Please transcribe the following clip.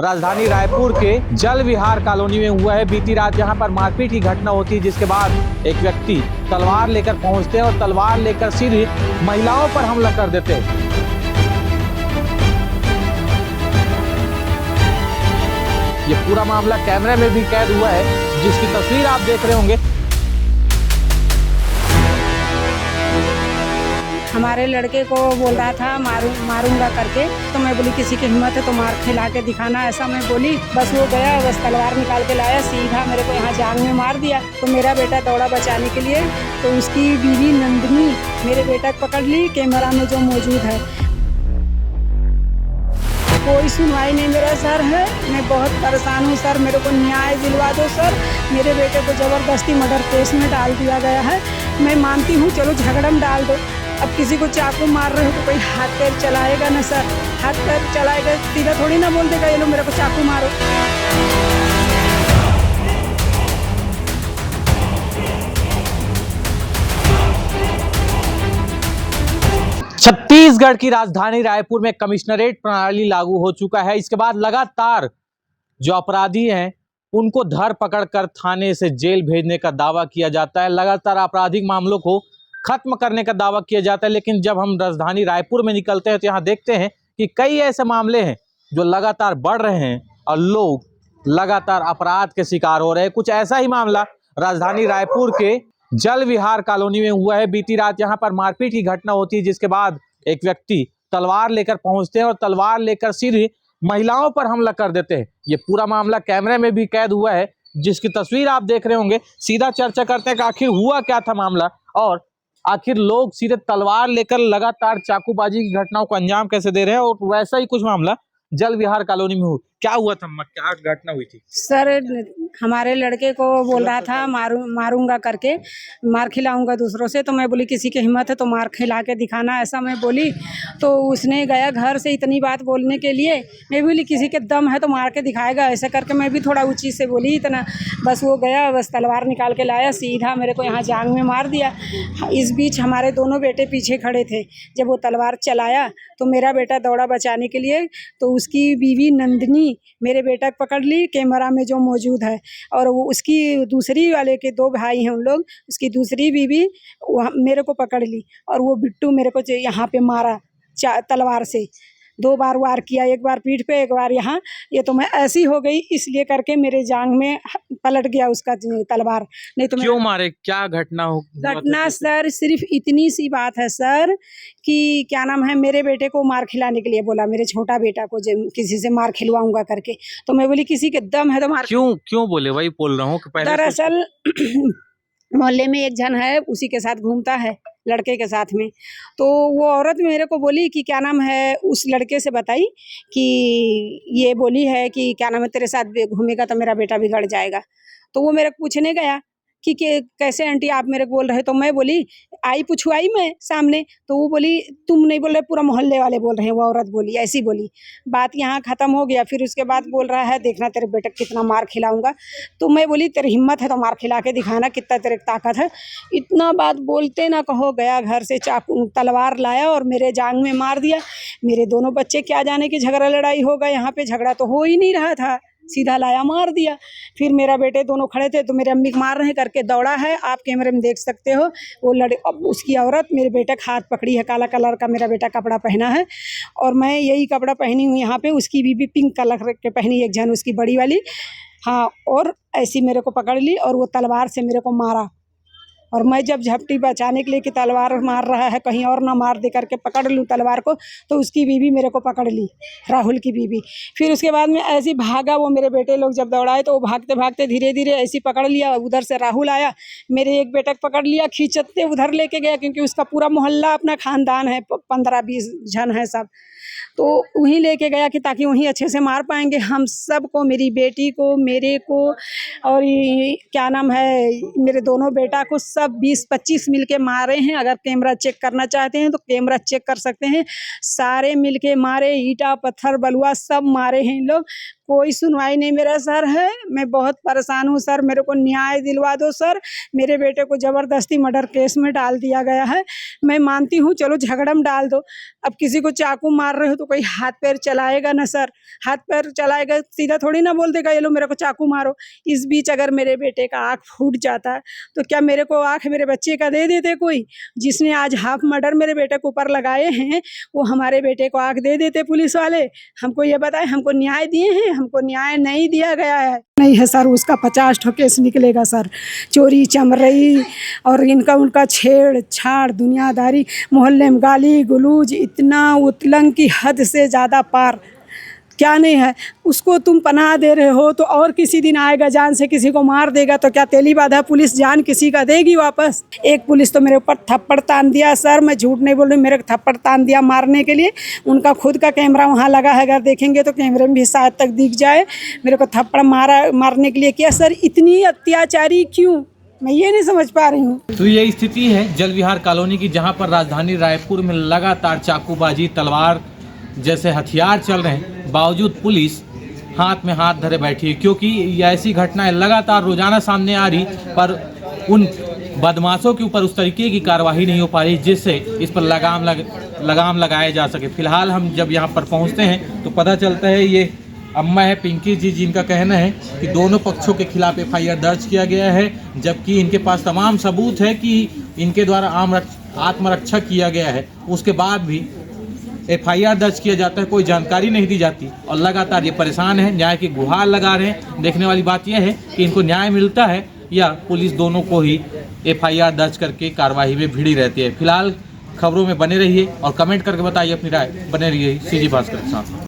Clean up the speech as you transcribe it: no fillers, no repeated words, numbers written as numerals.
राजधानी रायपुर के जल विहार कॉलोनी में हुआ है। बीती रात यहां पर मारपीट की घटना होती है, जिसके बाद एक व्यक्ति तलवार लेकर पहुंचते हैं और तलवार लेकर सीधे महिलाओं पर हमला कर देते हैं। ये पूरा मामला कैमरे में भी कैद हुआ है, जिसकी तस्वीर आप देख रहे होंगे। हमारे लड़के को बोल रहा था मारूंगा करके, तो मैं बोली किसी की हिम्मत है तो मार खिला के दिखाना, ऐसा मैं बोली। बस वो गया, बस तलवार निकाल के लाया, सीधा मेरे को यहाँ जान में मार दिया। तो मेरा बेटा दौड़ा बचाने के लिए, तो उसकी बीवी नंदिनी मेरे बेटा को पकड़ ली, कैमरा में जो मौजूद है। कोई सुनवाई नहीं मेरा सर है, मैं बहुत परेशान हूँ सर, मेरे को न्याय दिलवा दो सर। मेरे बेटे को ज़बरदस्ती मर्डर केस में डाल दिया गया है। मैं मानती हूँ चलो झगड़ा में डाल दो, अब किसी को चाकू मार रहे हो तो कोई हाथ पैर चलाएगा ना सर, हाथ पैर चलाएगा, सीधा थोड़ी ना बोल देगा ये लो मेरे को चाकू मारो। छत्तीसगढ़ की राजधानी रायपुर में कमिश्नरेट प्रणाली लागू हो चुका है। इसके बाद लगातार जो अपराधी हैं उनको धर पकड़ कर थाने से जेल भेजने का दावा किया जाता है। लगातार आपराधिक मामलों को खत्म करने का दावा किया जाता है, लेकिन जब हम राजधानी रायपुर में निकलते हैं तो यहाँ देखते हैं कि कई ऐसे मामले हैं जो लगातार बढ़ रहे हैं और लोग लगातार अपराध के शिकार हो रहे हैं। कुछ ऐसा ही मामला राजधानी रायपुर के जल विहार कॉलोनी में हुआ है। बीती रात यहाँ पर मारपीट की घटना होती है, जिसके बाद एक व्यक्ति तलवार लेकर पहुंचते हैं और तलवार लेकर सीधे महिलाओं पर हमला कर देते हैं। ये पूरा मामला कैमरे में भी कैद हुआ है, जिसकी तस्वीर आप देख रहे होंगे। सीधा चर्चा करते हैं कि आखिर हुआ क्या था मामला, और आखिर लोग सीधे तलवार लेकर लगातार चाकूबाजी की घटनाओं को अंजाम कैसे दे रहे हैं। और वैसा ही कुछ मामला जल विहार कॉलोनी में हुआ। क्या हुआ था, क्या घटना हुई थी? सर हमारे लड़के को बोल रहा था मारूंगा करके, मार खिलाऊंगा दूसरों से, तो मैं बोली किसी की हिम्मत है तो मार खिला के दिखाना, ऐसा मैं बोली। तो उसने गया घर से इतनी बात बोलने के लिए, मैं बोली किसी के दम है तो मार के दिखाएगा, ऐसा करके मैं भी थोड़ा ऊंची से बोली इतना। बस वो गया, बस तलवार निकाल के लाया, सीधा मेरे को यहाँ जांग में मार दिया। इस बीच हमारे दोनों बेटे पीछे खड़े थे। जब वो तलवार चलाया तो मेरा बेटा दौड़ा बचाने के लिए, तो उसकी बीवी नंदिनी मेरे बेटा को पकड़ ली, कैमरा में जो मौजूद है। और वो उसकी दूसरी वाले के दो भाई हैं उन लोग, उसकी दूसरी बीवी मेरे को पकड़ ली, और वो बिट्टू मेरे को यहाँ पे मारा तलवार से। 2 बार वार किया, एक बार पीठ पे, एक बार यहाँ। ये तो मैं ऐसी हो गई इसलिए करके मेरे जांग में पलट गया उसका तलवार। नहीं तो क्यों मारे, क्या घटना हो? घटना सर सिर्फ इतनी सी बात है सर कि क्या नाम है, मेरे बेटे को मार खिलाने के लिए बोला, मेरे छोटा बेटा को किसी से मार खिलवाऊंगा करके। तो मैं बोली किसी के दम है तो मार। क्यों बोले? वही बोल रहा हूँ कि पहले दरअसल मोहल्ले में एक जन है, उसी के साथ घूमता है, लड़के के साथ में। तो वो औरत मेरे को बोली कि क्या नाम है, उस लड़के से बताई कि ये बोली है कि क्या नाम है तेरे साथ घूमेगा तो मेरा बेटा बिगड़ जाएगा। तो वो मेरे को पूछने गया कि कैसे आंटी आप मेरे को बोल रहे, तो मैं बोली आई पुछुआई मैं सामने। तो वो बोली तुम नहीं बोल रहे, पूरा मोहल्ले वाले बोल रहे हैं, वो औरत बोली, ऐसी बोली। बात यहाँ ख़त्म हो गया। फिर उसके बाद बोल रहा है देखना तेरे बेटे कितना मार खिलाऊंगा। तो मैं बोली तेरी हिम्मत है तो मार खिला के दिखाना, कितना तेरे ताकत है। इतना बात बोलते ना कहो, गया घर से चाकू तलवार लाया और मेरे जांग में मार दिया। मेरे दोनों बच्चे क्या जाने कि झगड़ा लड़ाई होगा, यहाँ पे झगड़ा तो हो ही नहीं रहा था, सीधा लाया मार दिया। फिर मेरा बेटे दोनों खड़े थे तो मेरे अम्मी मार रहे हैं करके दौड़ा है, आप कैमरे में देख सकते हो। वो अब उसकी औरत मेरे बेटे का हाथ पकड़ी है, काला कलर का मेरा बेटा कपड़ा पहना है, और मैं यही कपड़ा पहनी हूँ यहाँ पे। उसकी बीबी पिंक कलर के पहनी, एक जन उसकी बड़ी वाली, हाँ। और ऐसी मेरे को पकड़ ली और वो तलवार से मेरे को मारा। और मैं जब झपटी बचाने के लिए कि तलवार मार रहा है कहीं और ना मार दे करके पकड़ लूँ तलवार को, तो उसकी बीवी मेरे को पकड़ ली, राहुल की बीवी। फिर उसके बाद में ऐसी भागा, वो मेरे बेटे लोग जब दौड़ाए तो वो भागते भागते धीरे धीरे ऐसी पकड़ लिया। उधर से राहुल आया, मेरे एक बेटा को पकड़ लिया, खींचते उधर लेके गया, क्योंकि उसका पूरा मोहल्ला अपना खानदान है, 15-20 जन है सब। तो वहीं लेके गया कि ताकि वहीं अच्छे से मार पाएंगे हम सबको, मेरी बेटी को, मेरे को, और क्या नाम है, मेरे दोनों बेटा को, सब 20-25 मिलके मारे हैं। अगर कैमरा चेक करना चाहते हैं तो कैमरा चेक कर सकते हैं। सारे मिलके मारे, ईंटा पत्थर बलुआ सब मारे हैं इन लोग। कोई सुनवाई नहीं मेरा सर है। मैं बहुत परेशान हूँ सर, मेरे को न्याय दिलवा दो सर। मेरे बेटे को ज़बरदस्ती मर्डर केस में डाल दिया गया है। मैं मानती हूँ चलो झगड़ा में डाल दो, अब किसी को चाकू मार रहे हो तो कोई हाथ पैर चलाएगा ना सर। हाथ पैर चलाएगा सीधा थोड़ी ना बोल देगा ये लो मेरे को चाकू मारो। इस बीच अगर मेरे बेटे का आँख फूट जाता तो क्या मेरे को आँख मेरे बच्चे का दे देते कोई? जिसने आज हाफ मर्डर मेरे बेटे के ऊपर लगाए हैं वो हमारे बेटे को आँख दे देते पुलिस वाले। हमको ये बताए, हमको न्याय दिए हैं, हमको न्याय नहीं दिया गया है। नहीं है सर, उसका 50 ठो केस निकलेगा सर। चोरी चमरई और इनका उनका छेड़छाड़ दुनियादारी, मोहल्ले में गाली गलौज, इतना उतलंग की हद से ज़्यादा पार क्या नहीं है। उसको तुम पनाह दे रहे हो तो और किसी दिन आएगा जान से किसी को मार देगा तो क्या तेली बाधा पुलिस जान किसी का देगी वापस? एक पुलिस तो मेरे ऊपर थप्पड़ तान दिया सर, मैं झूठ नहीं बोल रही, मेरे को थप्पड़ तान दिया मारने के लिए। उनका खुद का कैमरा वहाँ लगा है, अगर देखेंगे तो कैमरे में भी शायद तक दिख जाए। मेरे को थप्पड़ मारने के लिए किया सर। इतनी अत्याचारी क्यों, मैं ये नहीं समझ पा रही हूँ। तो ये स्थिति है जल विहार कॉलोनी की, जहां पर राजधानी रायपुर में लगातार चाकूबाजी, तलवार जैसे हथियार चल रहे हैं, बावजूद पुलिस हाथ में हाथ धरे बैठी है। क्योंकि ये ऐसी घटनाएं लगातार रोजाना सामने आ रही, पर उन बदमाशों के ऊपर उस तरीके की कार्रवाई नहीं हो पा रही जिससे इस पर लगाम लगाया जा सके। फिलहाल हम जब यहाँ पर पहुँचते हैं तो पता चलता है ये अम्मा है पिंकी जी, जिनका कहना है कि दोनों पक्षों के खिलाफ FIR दर्ज किया गया है, जबकि इनके पास तमाम सबूत है कि इनके द्वारा आत्मरक्षा किया गया है। उसके बाद भी FIR दर्ज किया जाता है, कोई जानकारी नहीं दी जाती और लगातार ये परेशान है, न्याय की गुहार लगा रहे हैं। देखने वाली बात यह है कि इनको न्याय मिलता है या पुलिस दोनों को ही FIR दर्ज करके कार्रवाई में भिड़ी रहती है। फिलहाल खबरों में बने रहिए और कमेंट करके बताइए अपनी राय। बने रहिए CG भास्कर के साथ।